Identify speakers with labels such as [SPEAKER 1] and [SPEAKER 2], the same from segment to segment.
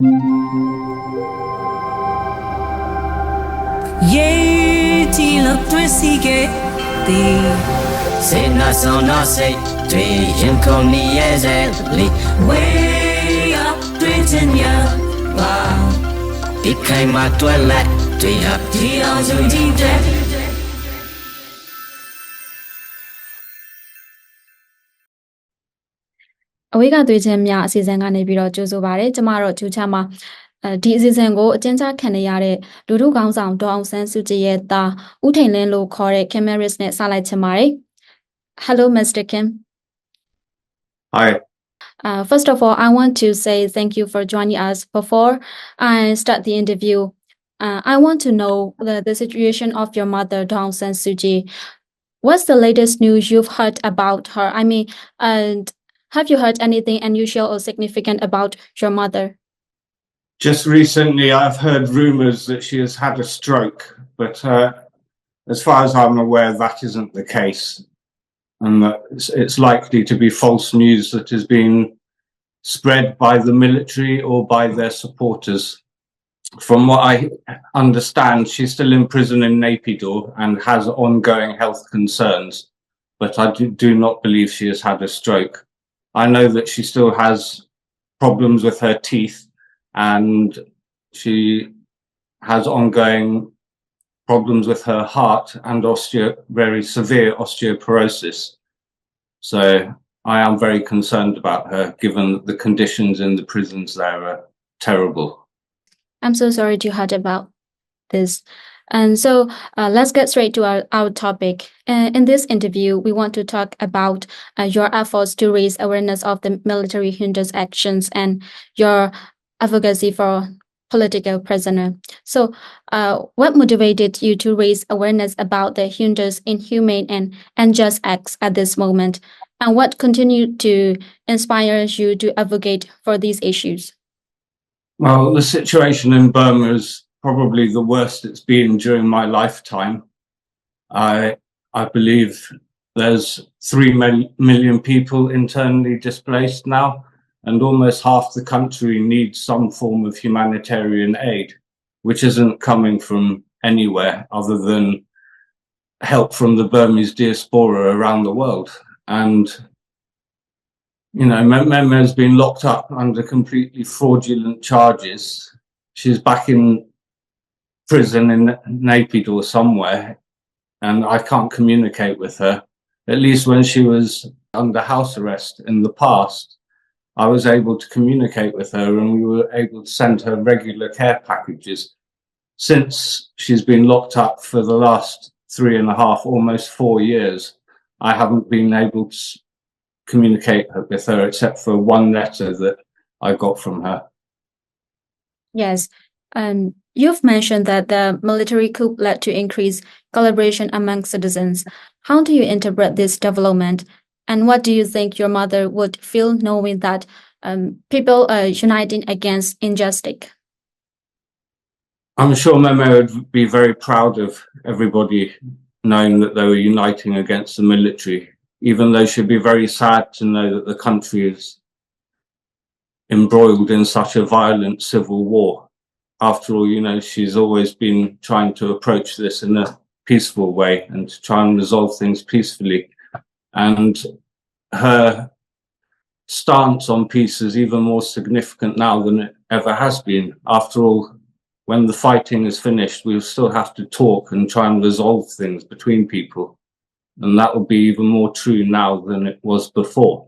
[SPEAKER 1] Ye ti lo twisi ke ti se na so na se twi yin ko ni ye se li way up twin ya ba ti kai ma twa la twi ha ti on so ti de
[SPEAKER 2] Away ကသွေးချင်းများအစီအစဉ်ကနေပြီးတော့ကြိုဆိုပါရစေကျမတို့ကျူချမှာဒီအစီအစဉ်ကိုအကျဉ်းချခံနေရတဲ့လူထုခေါင်းဆောင်ဒေါအောင်ဆန်းစုကြည်ရဲ့သားဦးထိန်လင်းလို့ခေါ်တဲ့ Cameras နဲ့စလိုက်ချင်ပါတယ် Hello Mr. Kim
[SPEAKER 3] Hi
[SPEAKER 2] First of all I want to say thank you for joining us before I start the interview I want to know the situation of your mother Daw Suu. What's the latest news you've heard about her? I mean and have you heard anything unusual or significant about your mother?
[SPEAKER 3] Just recently I've heard rumours that she has had a stroke, but as far as I'm aware that isn't the case, and that it's likely to be false news that has been spread by the military or by their supporters. From what I understand, she's still in prison in Naypyidaw and has ongoing health concerns, but I do not believe she has had a stroke. I know that she still has problems with her teeth and she has ongoing problems with her heart and very severe osteoporosis. So I am very concerned about her, given that the conditions in the prisons there are terrible.
[SPEAKER 2] I'm so sorry to hear about this. And so let's get straight to our topic. In this interview, we want to talk about your efforts to raise awareness of the military junta's actions and your advocacy for political prisoner. So what motivated you to raise awareness about the junta's inhumane and unjust acts at this moment? And what continued to inspire you to advocate for these issues?
[SPEAKER 3] Well, the situation in Burma is probably the worst it's been during my lifetime. I believe there's 3 million people internally displaced now, and almost half the country needs some form of humanitarian aid, which isn't coming from anywhere other than help from the Burmese diaspora around the world. And you know, Mema has been locked up under completely fraudulent charges. She's back in prison in Naypyidaw somewhere, and I can't communicate with her. At least when she was under house arrest in the past, I was able to communicate with her and we were able to send her regular care packages. Since she's been locked up for the last 3.5, almost 4 years, I haven't been able to communicate with her except for one letter that I got from her.
[SPEAKER 2] Yes. You've mentioned that the military coup led to increased collaboration among citizens. How do you interpret this development? And what do you think your mother would feel knowing that people are uniting against injustice?
[SPEAKER 3] I'm sure Mema would be very proud of everybody knowing that they were uniting against the military, even though she'd be very sad to know that the country is embroiled in such a violent civil war. After all, you know, she's always been trying to approach this in a peaceful way and to try and resolve things peacefully. And her stance on peace is even more significant now than it ever has been. After all, when the fighting is finished, we'll still have to talk and try and resolve things between people. And that will be even more true now than it was before.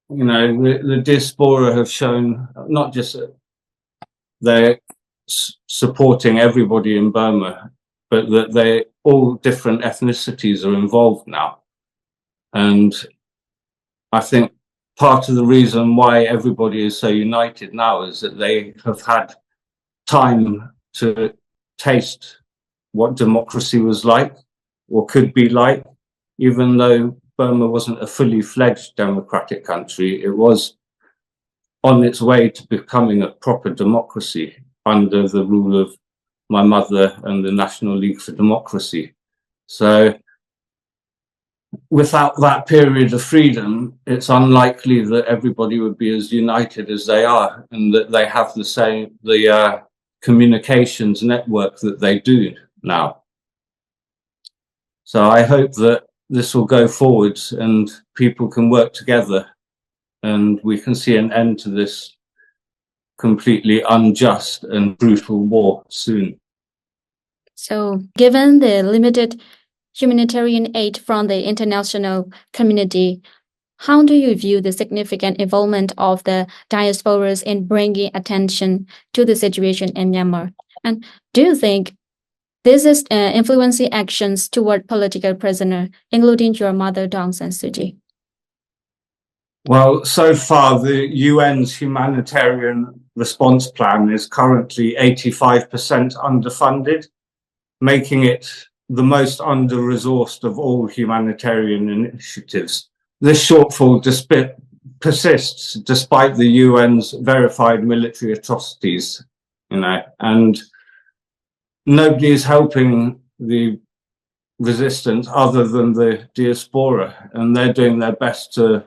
[SPEAKER 3] You know, the diaspora have shown not just they're supporting everybody in Burma, but that all different ethnicities are involved now. And I think part of the reason why everybody is so united now is that they have had time to taste what democracy was like or could be like. Even though Burma wasn't a fully fledged democratic country, it was on its way to becoming a proper democracy under the rule of my mother and the National League for Democracy. So without that period of freedom, it's unlikely that everybody would be as united as they are, and that they have the communications network that they do now. So I hope that this will go forwards and people can work together and we can see an end to this completely unjust and brutal war soon.
[SPEAKER 2] So, given the limited humanitarian aid from the international community, how do you view the significant involvement of the diasporas in bringing attention to the situation in Myanmar? And do you think this is influencing actions toward political prisoner, including your mother, Daw Suu?
[SPEAKER 3] Well, so far, the UN's humanitarian response plan is currently 85% underfunded, making it the most under-resourced of all humanitarian initiatives. This shortfall persists despite the UN's verified military atrocities, and nobody is helping the resistance other than the diaspora, and they're doing their best to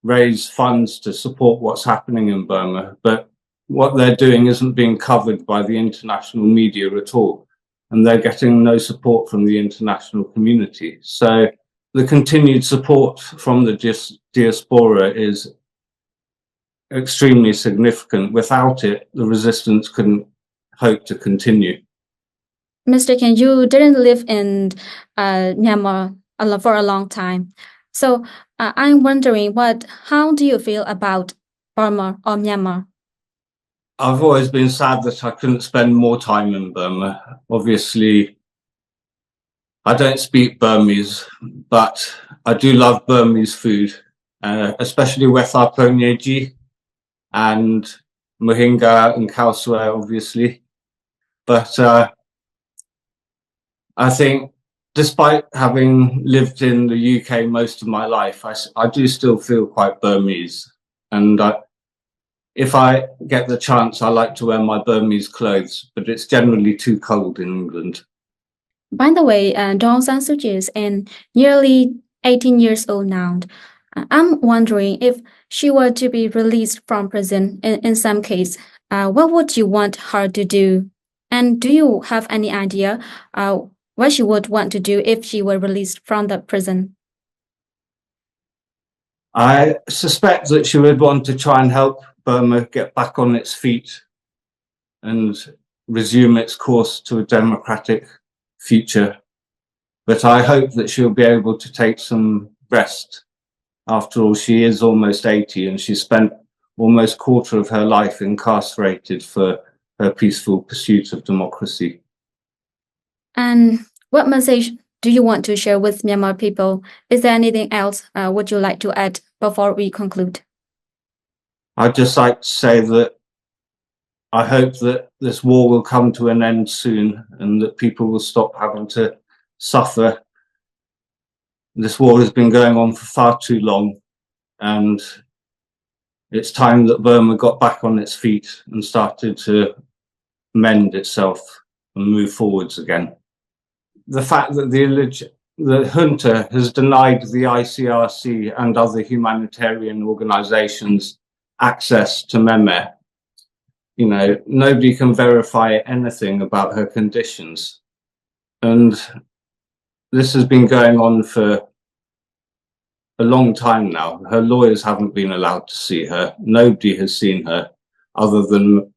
[SPEAKER 3] raise funds to support what's happening in Burma, but what they're doing isn't being covered by the international media at all, and they're getting no support from the international community. So the continued support from the diaspora is extremely significant. Without it, the resistance couldn't hope to continue.
[SPEAKER 2] Mr. Ken, you didn't live in Myanmar for a long time. So I'm wondering, how do you feel about Burma or Myanmar?
[SPEAKER 3] I've always been sad that I couldn't spend more time in Burma. Obviously, I don't speak Burmese, but I do love Burmese food, especially wetha ponyeji and mohinga and kausua, obviously. But I think despite having lived in the UK most of my life, I do still feel quite Burmese. And if I get the chance, I like to wear my Burmese clothes, but it's generally too cold in England.
[SPEAKER 2] By the way, Daw Suu is nearly 18 years old now. I'm wondering, if she were to be released from prison in some case, what would you want her to do? And do you have any idea what she would want to do if she were released from the prison?
[SPEAKER 3] I suspect that she would want to try and help Burma get back on its feet and resume its course to a democratic future. But I hope that she'll be able to take some rest. After all, she is almost 80 and she spent almost a quarter of her life incarcerated for her peaceful pursuit of democracy.
[SPEAKER 2] And what message do you want to share with Myanmar people? Is there anything else would you like to add before we conclude?
[SPEAKER 3] I'd just like to say that I hope that this war will come to an end soon and that people will stop having to suffer. This war has been going on for far too long, and it's time that Burma got back on its feet and started to mend itself and move forwards again. The fact that the junta has denied the ICRC and other humanitarian organizations access to Meme, nobody can verify anything about her conditions. And this has been going on for a long time now. Her lawyers haven't been allowed to see her. Nobody has seen her other than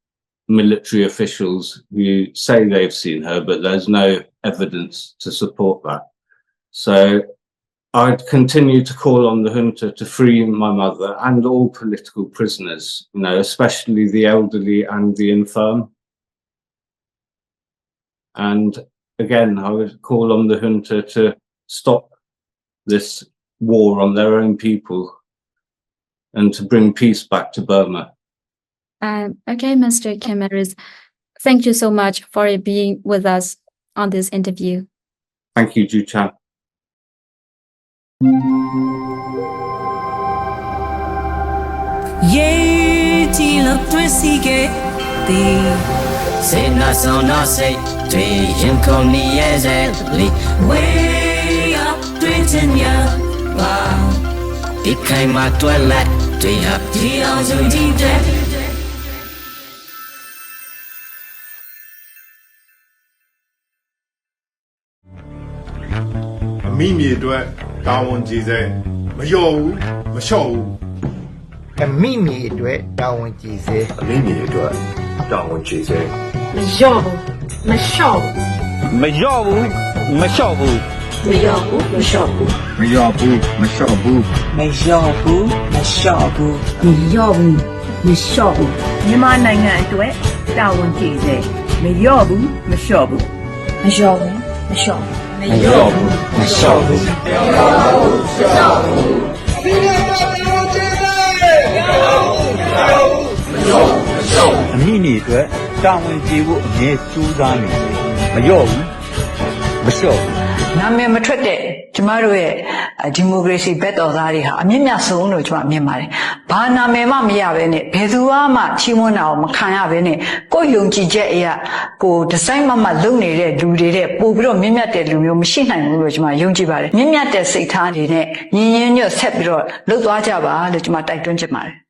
[SPEAKER 3] military officials who say they've seen her, but there's no evidence to support that. So I'd continue to call on the junta to free my mother and all political prisoners, especially the elderly and the infirm. And again, I would call on the junta to stop this war on their own people and to bring peace back to Burma.
[SPEAKER 2] Okay, Mr. Kemeris, thank you so much for being with us on this interview.
[SPEAKER 3] Thank you, Ju-chan.
[SPEAKER 1] Ye ti lo twisi ke ti se na so na se twi yin ko ni ye se li way up တွေ့ချင်ညာပါဒီခိုင်မှာတွဲလက်တွေ့ဟာဒီအောင်စုကြည့်တဲ့
[SPEAKER 4] မိမိအတွက်တာဝန်ကြီးစေမလျော့ဘူးမလျှော့ဘူး
[SPEAKER 5] အမိမိအတွက်တာဝန်ကြည်စေ
[SPEAKER 4] မိမိအတွက်တာဝန်ကြီးစေ
[SPEAKER 6] မလျော့ဘူးမလျှော့ဘူး
[SPEAKER 7] မလျော့ဘူးမလျှော့ဘူး
[SPEAKER 6] မလျော့ဘူးမလျှော့ဘူး
[SPEAKER 7] မလျော့ဘူးမလျှော့ဘူး
[SPEAKER 8] မလျော့ဘူးမလျှော့ဘူး
[SPEAKER 6] မလျော့ဘူးမလျှော့ဘူး
[SPEAKER 9] မြန်မာနိုင်ငံအတွက်တာဝန်ကြည်စေမလျော့ဘူးမလျှော့ဘူး
[SPEAKER 6] မလျော့ဘူးမလျှော့ဘူး
[SPEAKER 7] မလျော့ဘူးမလျှော့ဘူးအမိမိအတွက်တာဝန်ကျေဖို့အမြဲကြိုးစားနေတယ်မလျော့ဘူးမလျှော့ဘူး
[SPEAKER 8] နာမည်မထွက်တဲ့ကျမတို့ရဲ့ဒီမိုကရေစီဘက်တော်သားတွေဟာအမြင့်မြတ်ဆုံးလို့ကျွန်မမြင်ပါတယ်။ဘာနာမည်မှမရဘဲနဲ့ဘယ်သူမှချီးမွမ်းတာကိုမခံရဘဲနဲ့ကိုယ်ယုံကြည်ချက်အရာကိုဒီဇိုင်းမလုပ်နေတဲ့လူတွေတဲ့ပို့ပြီးတော့မြင့်မြတ်တဲ့လူမျိုးမရှိနိုင်ဘူးလို့ကျွန်မယုံကြည်ပါတယ်။မြင့်မြတ်တဲ့စိတ်ထားတွေနဲ့ညီညွတ်ညွတ်ဆက်ပြီးတော့လှုပ်သွားကြပါလို့ကျွန်မတိုက်တွန်းချင်ပါတယ်။